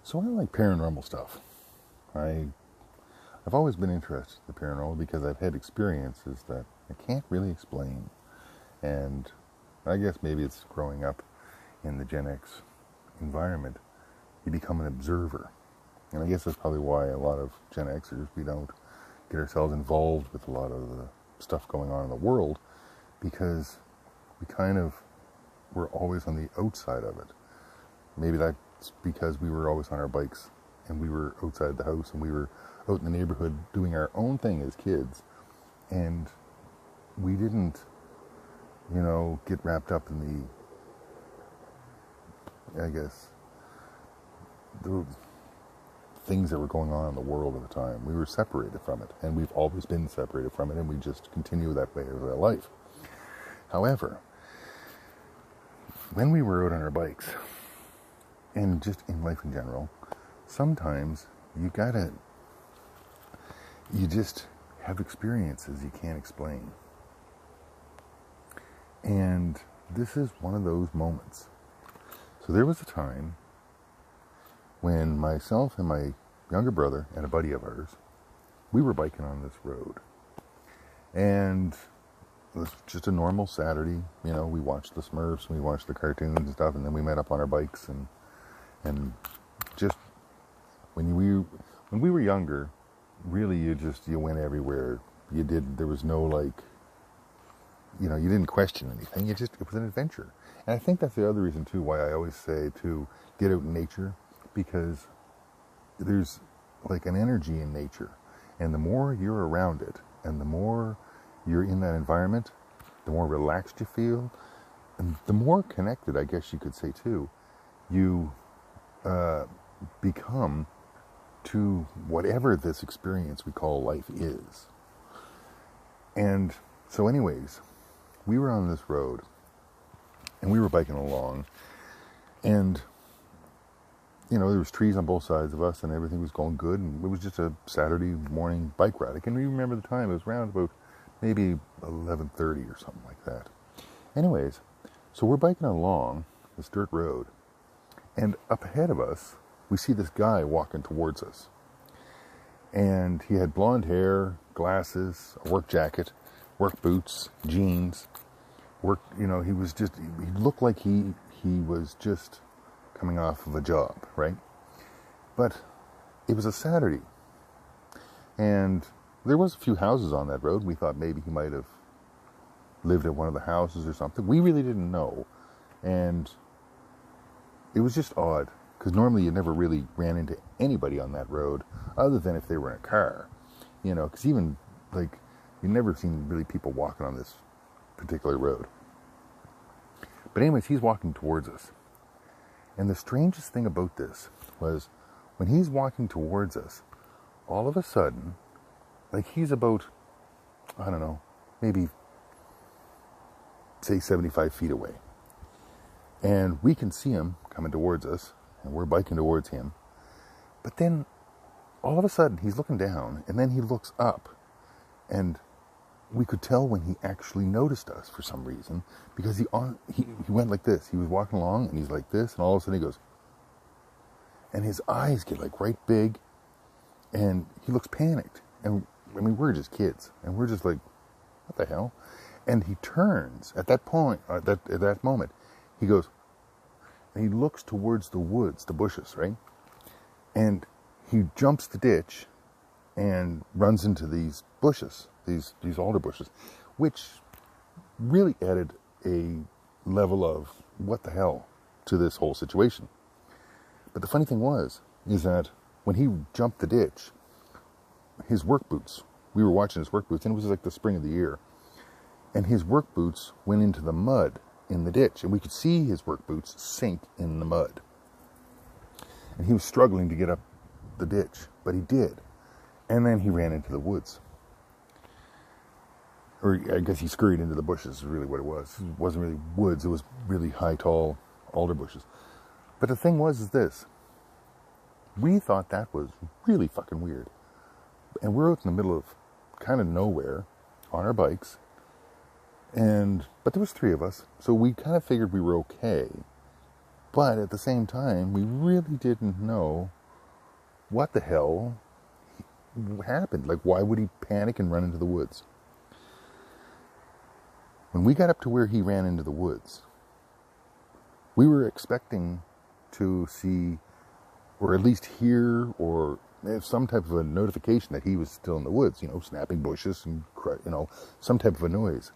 So I like paranormal stuff. I've always been interested in the paranormal because I've had experiences that I can't really explain. And I guess maybe it's growing up in the Gen X environment. You become an observer. And I guess that's probably why a lot of Gen Xers, we don't get ourselves involved with a lot of the stuff going on in the world because we're always on the outside of it. Maybe that's because we were always on our bikes and we were outside the house and we were out in the neighborhood doing our own thing as kids. And we didn't, get wrapped up in the things that were going on in the world at the time. We were separated from it, and we've always been separated from it, and we just continue that way of our life. However, when we were out on our bikes, and just in life in general, sometimes you just have experiences you can't explain. And this is one of those moments. So there was a time when myself and my younger brother and a buddy of ours, we were biking on this road. And it was just a normal Saturday. We watched the Smurfs, and we watched the cartoons and stuff, and then we met up on our bikes and just when we were younger, really you went everywhere. There was no you didn't question anything. It was an adventure. And I think that's the other reason too why I always say to get out in nature, because there's like an energy in nature, and the more you're around it and the more you're in that environment, the more relaxed you feel, and the more connected, I guess you could say too, you become to whatever this experience we call life is. And so anyways, we were on this road and we were biking along, and there was trees on both sides of us and everything was going good, and it was just a Saturday morning bike ride. I can remember the time. It was around about maybe 11:30 or something like that. Anyways, so we're biking along this dirt road, and up ahead of us, we see this guy walking towards us. And he had blonde hair, glasses, a work jacket, work boots, jeans, he looked like he was just coming off of a job, right? But it was a Saturday, and there was a few houses on that road. We thought maybe he might have lived at one of the houses or something. We really didn't know, and it was just odd, because normally you never really ran into anybody on that road, other than if they were in a car, because even, you never seen really people walking on this particular road. But anyways, he's walking towards us. And the strangest thing about this was when he's walking towards us, all of a sudden, he's about, I don't know, maybe, say 75 feet away. And we can see him coming towards us, and we're biking towards him. But then, all of a sudden, he's looking down, and then he looks up. And we could tell when he actually noticed us for some reason, because he went like this. He was walking along, and he's like this, and all of a sudden he goes, and his eyes get right big, and he looks panicked. And we're just kids, and we're just like, what the hell? And he turns at that point, at that moment, he goes, and he looks towards the woods, the bushes, right? And he jumps the ditch and runs into these bushes, these alder bushes, which really added a level of what the hell to this whole situation. But the funny thing is that when he jumped the ditch, his work boots, we were watching his work boots, and it was like the spring of the year, and his work boots went into the mud in the ditch, and we could see his work boots sink in the mud. And he was struggling to get up the ditch, but he did. And then he ran into the woods. Or I guess he scurried into the bushes is really what it was. It wasn't really woods, it was really high, tall alder bushes. But the thing is this. We thought that was really fucking weird. And we're out in the middle of kind of nowhere on our bikes. But there was 3 of us, so we kind of figured we were okay. But at the same time, we really didn't know what the hell happened? Like, why would he panic and run into the woods? When we got up to where he ran into the woods, we were expecting to see, or at least hear, or some type of a notification that he was still in the woods, snapping bushes and, some type of a noise.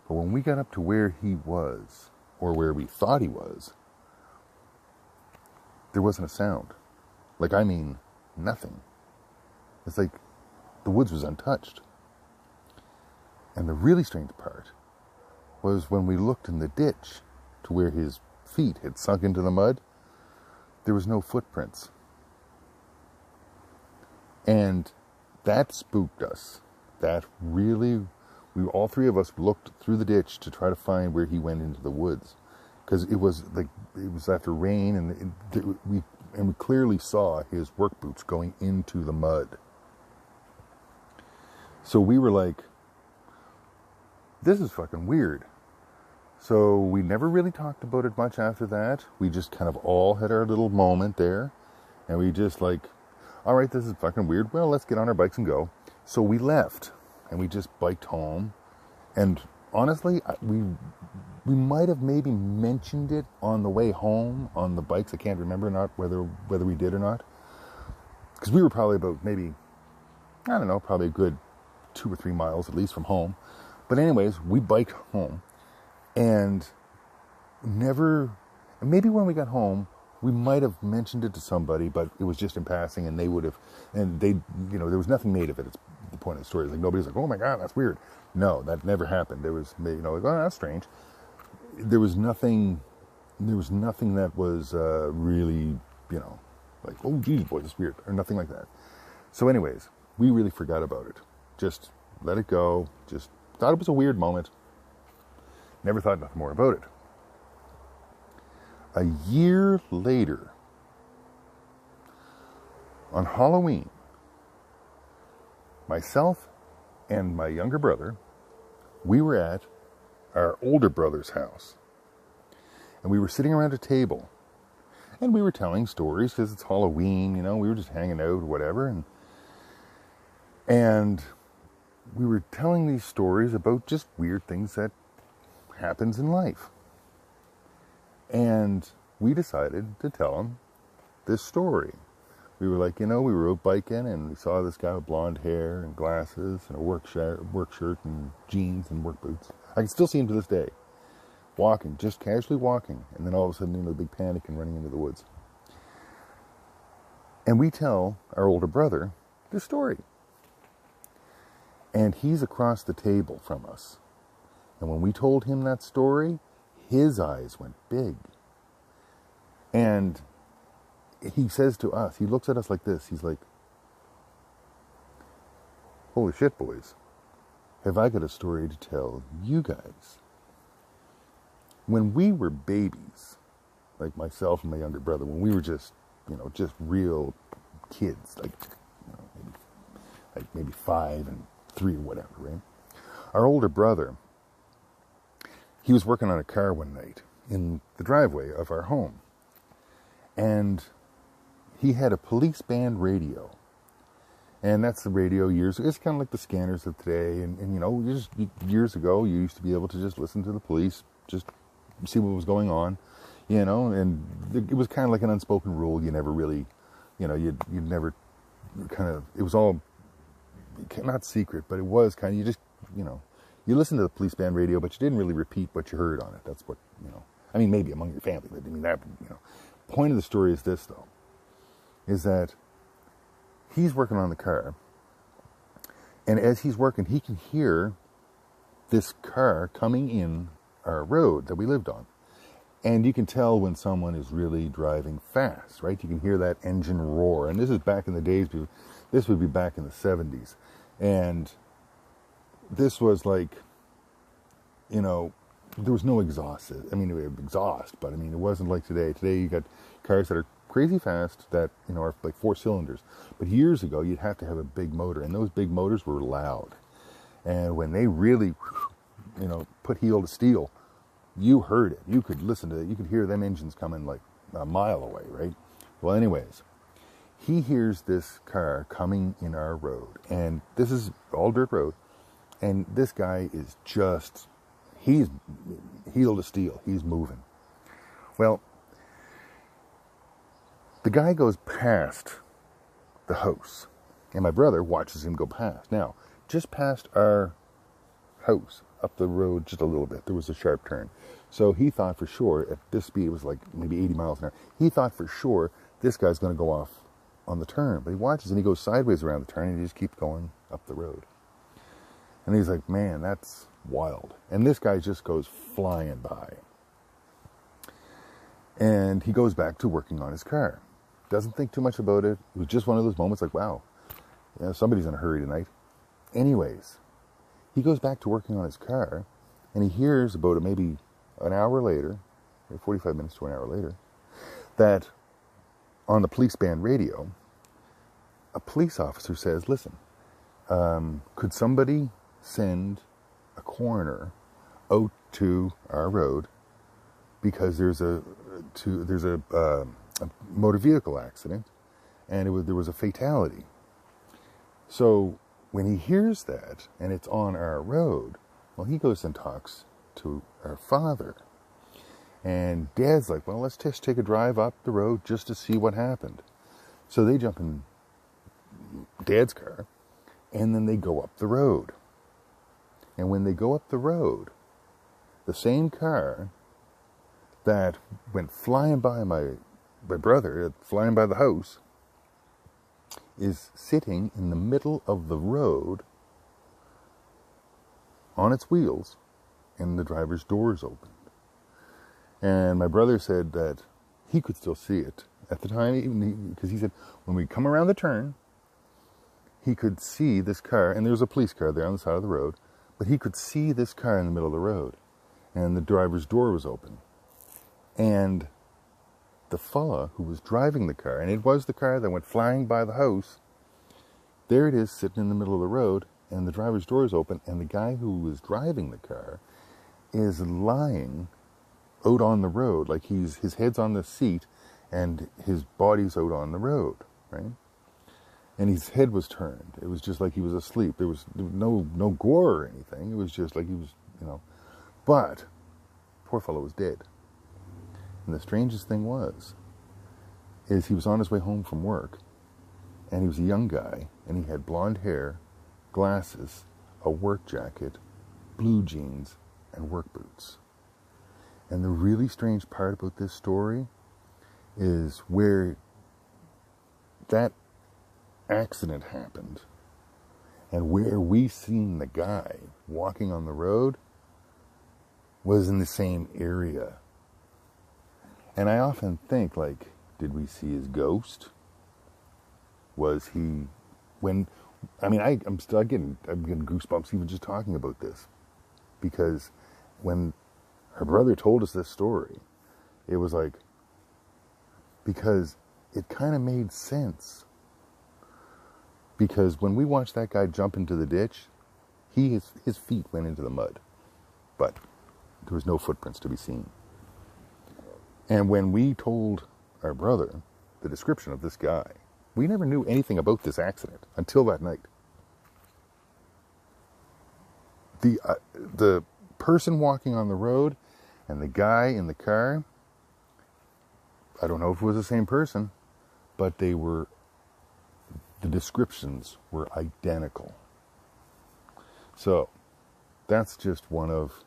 But when we got up to where he was, or where we thought he was, there wasn't a sound. Like, I mean, nothing. It's like the woods was untouched. And the really strange part was when we looked in the ditch to where his feet had sunk into the mud, there was no footprints. And that spooked us. That really, all three of us looked through the ditch to try to find where he went into the woods. Because it was after rain, and we clearly saw his work boots going into the mud. So we were like, this is fucking weird. So we never really talked about it much after that. We just kind of all had our little moment there. And we just like, all right, this is fucking weird. Well, let's get on our bikes and go. So we left. And we just biked home. And honestly, we might have maybe mentioned it on the way home on the bikes. I can't remember whether we did or not. Because we were probably about maybe, I don't know, probably a good 2 or 3 miles at least from home. But anyways, we biked home. And maybe when we got home, we might have mentioned it to somebody, but it was just in passing, and there was nothing made of it. It's the point of the story. It's like, nobody's like, oh my God, that's weird. No, that never happened. There was, like, oh, that's strange. There was nothing that was really, like, oh, geez, boy, that's weird, or nothing like that. So anyways, we really forgot about it. Just let it go. Just thought it was a weird moment. Never thought nothing more about it. A year later, on Halloween, myself and my younger brother, we were at our older brother's house. And we were sitting around a table. And we were telling stories because it's Halloween, we were just hanging out or whatever. And we were telling these stories about just weird things that happens in life. And we decided to tell him this story. We were like, we were out biking and we saw this guy with blonde hair and glasses and a work shirt and jeans and work boots. I can still see him to this day, walking, just casually walking, and then all of a sudden, big panic and running into the woods. And we tell our older brother this story. And he's across the table from us. And when we told him that story, his eyes went big. And he says to us, he looks at us like this, he's like, holy shit, boys, have I got a story to tell you guys? When we were babies, like myself and my younger brother, when we were just real kids, maybe 5 and 3 or whatever, right? Our older brother, he was working on a car one night in the driveway of our home. And he had a police band radio. And that's the radio years ago. It's kind of like the scanners of today. And just years ago, you used to be able to just listen to the police, just see what was going on, and it was kind of like an unspoken rule. You never really, you'd never kind of, it was all, not secret, but it was kind of, you just, you listened to the police band radio, but you didn't really repeat what you heard on it. That's what, maybe among your family, but that, point of the story is this, though, is that he's working on the car, and as he's working, he can hear this car coming in our road that we lived on. And you can tell when someone is really driving fast, right? You can hear that engine roar. And this is back in the days, this would be back in the 70s. And this was like, there was no exhaust. Exhaust, but it wasn't like today. Today you got cars that are crazy fast that, are like 4 cylinders. But years ago, you'd have to have a big motor, and those big motors were loud. And when they really, put heel to steel, you heard it. You could listen to it. You could hear them engines coming like a mile away, right? Well, anyways, he hears this car coming in our road, and this is all dirt road, and this guy is just, he's heel to steel, he's moving. Well, the guy goes past the house, and my brother watches him go past. Now, just past our house, up the road just a little bit, there was a sharp turn. So he thought for sure, at this speed, it was like maybe 80 miles an hour, he thought for sure this guy's going to go off on the turn. But he watches and he goes sideways around the turn and he just keeps going up the road. And he's like, man, that's wild. And this guy just goes flying by. And he goes back to working on his car. Doesn't think too much about it. It was just one of those moments like, wow, yeah, somebody's in a hurry tonight. Anyways, he goes back to working on his car, and he hears about it maybe an hour later, 45 minutes to an hour later, that on the police band radio, a police officer says, listen, could somebody send a coroner out to our road because there's a motor vehicle accident, and there was a fatality. So when he hears that, and it's on our road, well, he goes and talks to our father. And Dad's like, well, let's just take a drive up the road just to see what happened. So they jump in Dad's car, and then they go up the road. And when they go up the road, the same car that went flying by my brother, flying by the house, is sitting in the middle of the road on its wheels, and the driver's door is opened. And my brother said that he could still see it at the time, because he said when we come around the turn, he could see this car, and there was a police car there on the side of the road, but he could see this car in the middle of the road, and the driver's door was open. And the fella who was driving the car, and it was the car that went flying by the house, there it is sitting in the middle of the road, and the driver's door is open, and the guy who was driving the car is lying out on the road, like his head's on the seat and his body's out on the road, right? And his head was turned. It was just like he was asleep. There was no gore or anything. It was just like he was, but poor fellow was dead. And the strangest thing is he was on his way home from work, and he was a young guy, and he had blonde hair, glasses, a work jacket, blue jeans, and work boots. And the really strange part about this story is where that accident happened and where we seen the guy walking on the road was in the same area. And I often think, like, did we see his ghost? Was he, I'm getting goosebumps even just talking about this, because when her brother told us this story, it was like, because it kind of made sense. Because when we watched that guy jump into the ditch, his feet went into the mud, but there was no footprints to be seen. And when we told our brother the description of this guy, we never knew anything about this accident until that night. The person walking on the road and the guy in the car, I don't know if it was the same person, but the descriptions were identical. So that's just one of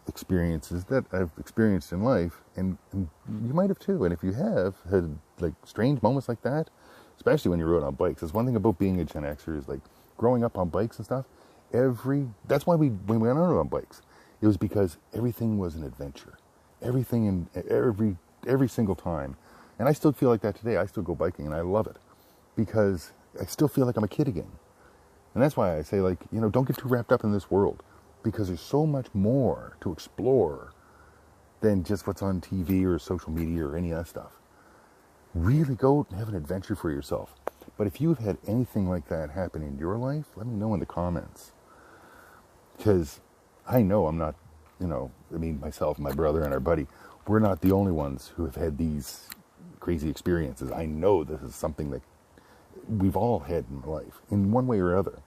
experiences that I've experienced in life, and you might have too. And if you have had like strange moments like that, especially when you rode on bikes, that's one thing about being a Gen Xer, is like growing up on bikes and stuff. That's why when we went on bikes, it was because everything was an adventure. Everything in every single time. And I still feel like that today. I still go biking and I love it because I still feel like I'm a kid again. And that's why I say, like, don't get too wrapped up in this world, because there's so much more to explore than just what's on TV or social media or any of that stuff. Really go and have an adventure for yourself. But if you've had anything like that happen in your life, let me know in the comments. Because I know I'm not, myself, my brother, and our buddy, we're not the only ones who have had these crazy experiences. I know this is something that we've all had in life, in one way or other.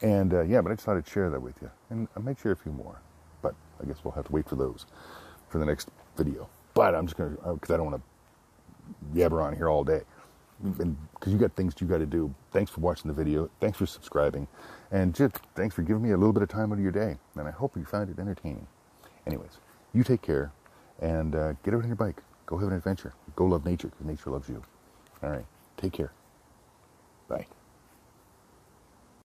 And yeah, but I just thought I'd share that with you. And I might share a few more. But I guess we'll have to wait for those for the next video. But I'm just going to, because I don't want to yabber on here all day. Because you got things you got to do. Thanks for watching the video. Thanks for subscribing. And just thanks for giving me a little bit of time out of your day. And I hope you find it entertaining. Anyways, you take care. And get out on your bike. Go have an adventure. Go love nature, because nature loves you. All right. Take care. Bye.